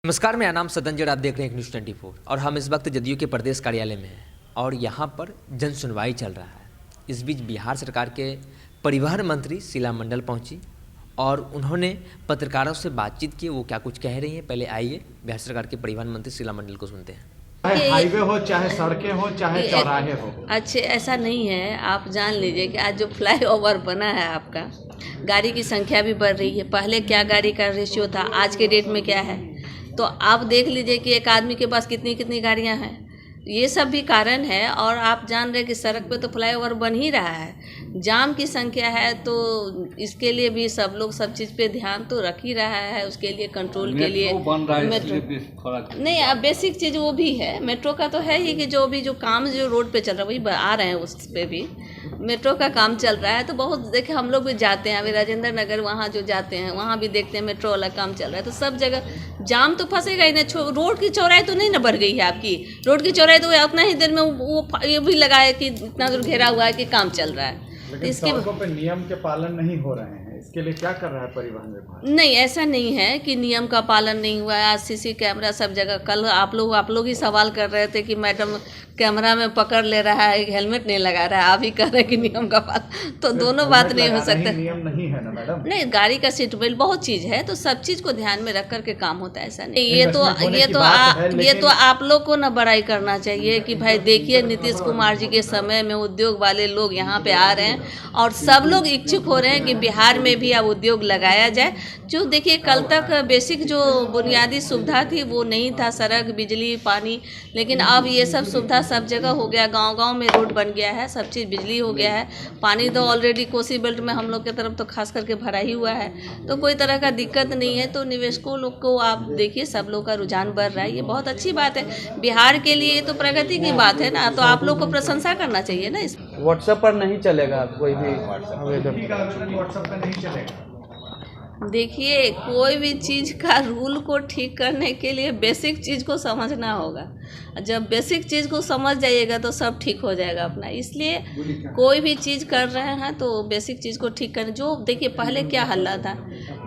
नमस्कार, मेरा नाम सतंजर, आप देख रहे हैं न्यूज़ 24 और हम इस वक्त जदयू के प्रदेश कार्यालय में हैं और यहाँ पर जन सुनवाई चल रहा है। इस बीच बिहार सरकार के परिवहन मंत्री शीला मंडल पहुँची और उन्होंने पत्रकारों से बातचीत की। वो क्या कुछ कह रही हैं, पहले आइए बिहार सरकार के परिवहन मंत्री शीला मंडल को सुनते हैं। चाहे हाईवे हो, चाहे सड़कें हो, चाहे चौराहे हो। अच्छे ऐसा नहीं है, आप जान लीजिए कि आज जो फ्लाईओवर बना है आपका, गाड़ी की संख्या भी बढ़ रही है। पहले क्या गाड़ी का रेशियो था, आज के डेट में क्या है, तो आप देख लीजिए कि एक आदमी के पास कितनी कितनी गाड़ियां हैं। ये सब भी कारण है। और आप जान रहे हैं कि सड़क पे तो फ्लाईओवर बन ही रहा है, जाम की संख्या है, तो इसके लिए भी सब लोग सब चीज़ पे ध्यान तो रख ही रहा है। उसके लिए कंट्रोल के लिए मेट्रो नहीं, अब बेसिक चीज़ वो भी है। मेट्रो का तो है ही कि जो काम जो रोड पे चल रहा है वही आ रहे हैं, उस पर भी मेट्रो का काम चल रहा है। तो बहुत देखिए, हम लोग भी जाते हैं, अभी राजेंद्र नगर वहाँ जो जाते हैं वहाँ भी देखते हैं मेट्रो वाला काम चल रहा है। तो सब जगह जाम तो फंसेगा ही ना। रोड की चौड़ाई तो नहीं ना बढ़ गई है आपकी, रोड की चौड़ाई तो उतना ही देर में वो ये भी लगा है कि इतना दूर घेरा हुआ है कि काम चल रहा है। लेकिन सड़कों पे नियम के पालन नहीं हो रहे हैं, इसके लिए क्या कर रहा है परिवहन विभाग? नहीं, ऐसा नहीं है कि नियम का पालन नहीं हुआ है। आज सीसी कैमरा सब जगह। कल आप लोग ही सवाल कर रहे थे कि मैडम कैमरा में पकड़ ले रहा है, हेलमेट नहीं लगा रहा है, आप ही कह रहे हैं कि नियम का पालन, तो दोनों बात नहीं हो सकता। नियम नहीं है ना मैडम? नहीं, गाड़ी का सीट बेल्ट बहुत चीज़ है, तो सब चीज़ को ध्यान में रख कर के काम होता है, ऐसा नहीं। ये तो आप लोग को ना बड़ाई करना चाहिए कि भाई देखिए, नीतीश कुमार जी के समय में उद्योग वाले लोग यहाँ पे आ रहे हैं और सब लोग इच्छुक हो रहे हैं कि बिहार में भी अब उद्योग लगाया जाए। जो देखिए, कल तक बेसिक जो बुनियादी सुविधा थी वो नहीं था, सड़क, बिजली, पानी, लेकिन अब ये सब सुविधा सब जगह हो गया। गांव-गांव में रोड बन गया है, सब चीज़, बिजली हो गया है, पानी तो ऑलरेडी कोसी बेल्ट में हम लोग की तरफ तो खास करके भरा ही हुआ है, तो कोई तरह का दिक्कत नहीं है। तो निवेशकों लोग को आप देखिए, सब लोग का रुझान बढ़ रहा है, ये बहुत अच्छी बात है। बिहार के लिए तो प्रगति की बात है ना, तो आप लोग को प्रशंसा करना चाहिए ना। इस व्हाट्सएप पर नहीं चलेगा कोई भी आवेदन, व्हाट्सएप पे नहीं चलेगा। देखिए, कोई भी चीज़ का रूल को ठीक करने के लिए बेसिक चीज़ को समझना होगा। जब बेसिक चीज़ को समझ जाइएगा तो सब ठीक हो जाएगा अपना। इसलिए कोई भी चीज़ कर रहे हैं तो बेसिक चीज़ को ठीक करना। जो देखिए, पहले क्या हल्ला था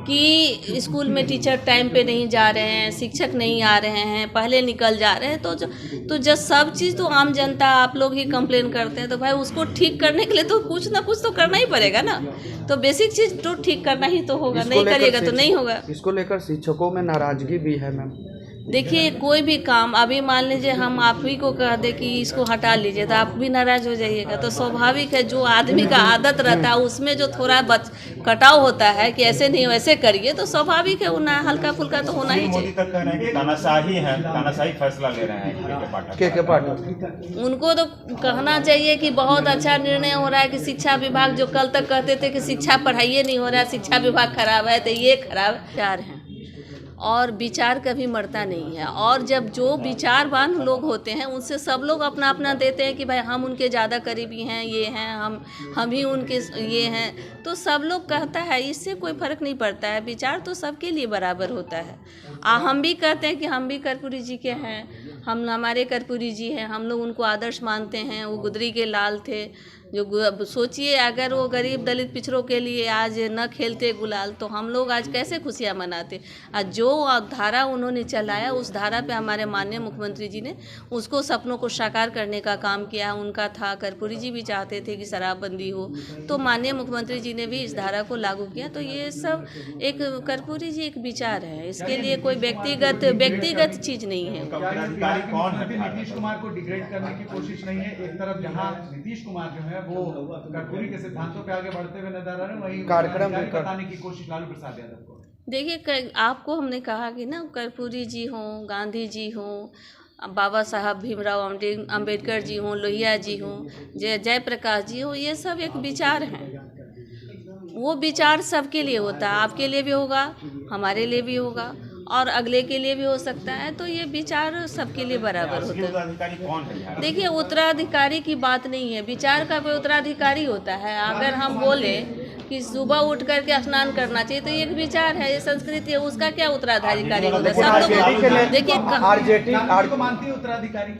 कि स्कूल में टीचर टाइम पे नहीं जा रहे हैं, शिक्षक नहीं आ रहे हैं, पहले निकल जा रहे हैं, तो जब सब चीज़ तो आम जनता आप लोग ही कंप्लेन करते हैं, तो भाई उसको ठीक करने के लिए तो कुछ ना कुछ तो करना ही पड़ेगा ना। तो बेसिक चीज़ तो ठीक करना ही तो होगा, नहीं करिएगा तो नहीं होगा। इसको लेकर शिक्षकों में नाराजगी भी है मैम। देखिए, कोई भी काम, अभी मान लीजिए हम आप ही को कह दे कि इसको हटा लीजिए तो आप भी नाराज हो जाइएगा, तो स्वाभाविक है। जो आदमी का आदत रहता है उसमें जो थोड़ा कटाव होता है कि ऐसे नहीं वैसे करिए, तो स्वाभाविक है, वो ना हल्का फुल्का तो होना ही चाहिए। तानाशाही फैसला ले रहे हैं के पाटिल। उनको तो कहना चाहिए कि बहुत अच्छा निर्णय हो रहा है कि शिक्षा विभाग, जो कल तक कहते थे कि शिक्षा पढ़ाई नहीं हो रहा है, शिक्षा विभाग खराब है, तो ये खराब विचार है। और विचार कभी मरता नहीं है। और जब जो विचारवान लोग होते हैं उनसे सब लोग अपना अपना देते हैं कि भाई हम उनके ज़्यादा करीबी हैं, ये हैं, हम ही उनके ये हैं, तो सब लोग कहता है, इससे कोई फ़र्क नहीं पड़ता है। विचार तो सबके लिए बराबर होता है। हम भी कहते हैं कि हम भी कर्पूरी जी के हैं, हमारे कर्पूरी जी हैं, हम लोग उनको आदर्श मानते हैं। वो गुदरी के लाल थे, जो सोचिए अगर वो गरीब दलित पिछड़ों के लिए आज न खेलते गुलाल, तो हम लोग आज कैसे खुशियाँ मनाते। आज जो धारा उन्होंने चलाया, उस धारा पे हमारे माननीय मुख्यमंत्री जी ने उसको सपनों को साकार करने का काम किया। उनका था, कर्पूरी जी भी चाहते थे कि शराबबंदी हो, तो माननीय मुख्यमंत्री जी ने भी इस धारा को लागू किया। तो ये सब एक कर्पूरी जी एक विचार है, इसके लिए कोई व्यक्तिगत चीज़ नहीं है। नीतीश कुमार को डिग्रेड करने की कोशिश नहीं है। एक तरफ जहाँ नीतीश कुमार जो है वो कर्पूरी के सिद्धांतों पे आगे बढ़ते हुए नजर आ रहे हैं, वहीं कार्यक्रम बताने की कोशिश लालू प्रसाद यादव को। देखिए, आपको हमने कहा कि ना, कर्पूरी जी हों, गांधी जी हों, बाबा साहब भीमराव अम्बेडकर जी हों, लोहिया जी हों, जयप्रकाश जी हों, ये सब एक विचार हैं। वो विचार सबके लिए होता है, आपके लिए भी होगा, हमारे लिए भी होगा और अगले के लिए भी हो सकता है। तो ये विचार सबके लिए बराबर होता है। देखिए, उत्तराधिकारी की बात नहीं है, विचार का कोई उत्तराधिकारी होता है। अगर हम बोले कि सुबह उठ करके स्नान करना चाहिए, तो ये एक विचार है, ये संस्कृति है, उसका क्या उत्तराधिकारी होता है? सब लोग देखिए,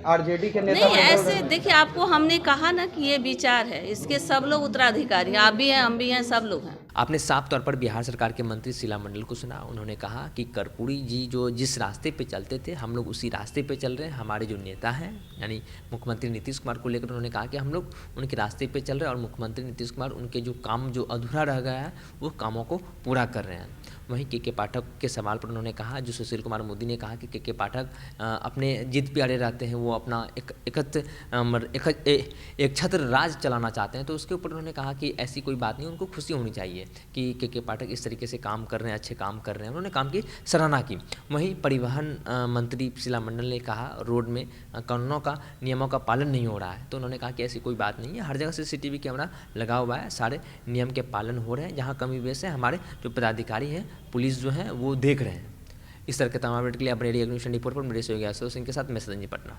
आरजेडी के नेता नहीं ऐसे देखिए, आपको हमने कहा ना कि ये विचार है, इसके सब लोग उत्तराधिकारी, आप भी हैं, हम भी हैं, सब लोग हैं। आपने साफ तौर पर बिहार सरकार के मंत्री शीला मंडल को सुना। उन्होंने कहा कि कर्पूरी जी जो जिस रास्ते पे चलते थे हम लोग उसी रास्ते पे चल रहे हैं। हमारे जो नेता हैं यानी मुख्यमंत्री नीतीश कुमार को लेकर उन्होंने कहा कि हम लोग उनके रास्ते पे चल रहे हैं और मुख्यमंत्री नीतीश कुमार उनके जो काम जो अधूरा रह गया है वो कामों को पूरा कर रहे हैं। वहीं के पाठक के सवाल पर उन्होंने कहा, जो सुशील कुमार मोदी ने कहा कि के पाठक अपने जिद पे अड़े रहते हैं, वो अपना एक छत्र राज चलाना चाहते हैं, तो उसके ऊपर उन्होंने कहा कि ऐसी कोई बात नहीं, उनको खुशी होनी चाहिए कि के पाठक इस तरीके से काम कर रहे हैं, अच्छे काम कर रहे हैं। उन्होंने काम की सराहना की। वहीं परिवहन मंत्री शीला मंडल ने कहा रोड में कानूनों का नियमों का पालन नहीं हो रहा है, तो उन्होंने कहा कि ऐसी कोई बात नहीं है, हर जगह CCTV कैमरा लगा हुआ है, सारे नियम के पालन हो रहे हैं, जहाँ कमी बेस है हमारे जो पदाधिकारी हैं पुलिस जो है वो देख रहे हैं। इस तरह के तमाम अपडेट के लिए अपने न्यूज़ 24 पर मेरे सहयोगी आशुतोष सिंह के साथ मैं सदन जी पटना।